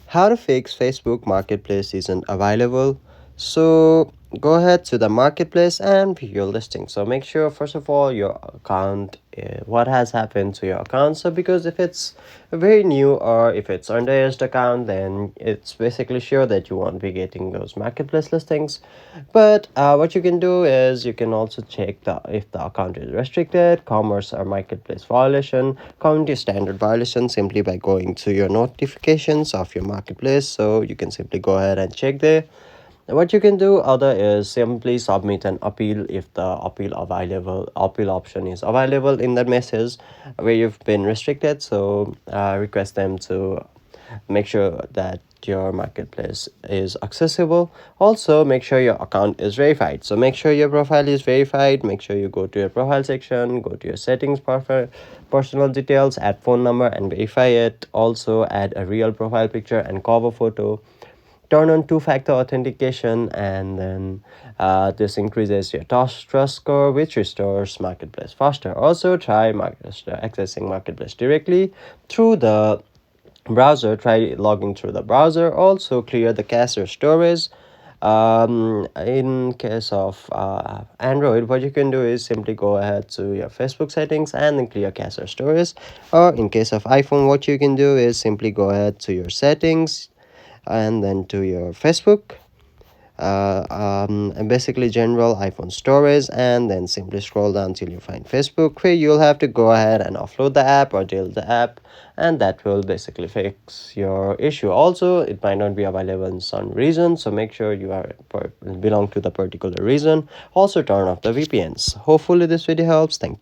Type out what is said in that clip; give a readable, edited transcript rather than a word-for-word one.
How to fix Facebook Marketplace isn't available. So go ahead to the marketplace and view your listing. So make sure first of all your account, what has happened to your account. So because if it's very new or if it's underaged account, then it's basically sure that you won't be getting those marketplace listings. But what you can do is you can also check the if the account is restricted, commerce or marketplace violation, community standard violation simply by going to your notifications of your marketplace. So you can simply go ahead and check there. What you can do other is simply submit an appeal if the appeal option is available in that message where you've been restricted. So request them to make sure that your marketplace is accessible. Also make sure your account is verified. So make sure your profile is verified. Make sure you go to your profile section, go to your settings, profile, personal details, add phone number and verify it. Also add a real profile picture and cover photo. Turn on two-factor authentication, and then this increases your trust score, which restores marketplace faster. Also try accessing marketplace directly through the browser. Try logging through the browser. Also clear the cache or storage. In case of Android, what you can do is simply go ahead to your Facebook settings and then clear cache or storage. Or in case of iPhone, what you can do is simply go ahead to your settings and then to your Facebook, and basically general iPhone storage, and then simply scroll down till you find Facebook, where you'll have to go ahead and offload the app or delete the app, and that will basically fix your issue. Also it might not be available in some region, so make sure you belong to the particular region. Also turn off the VPNs. Hopefully this video helps. Thank you.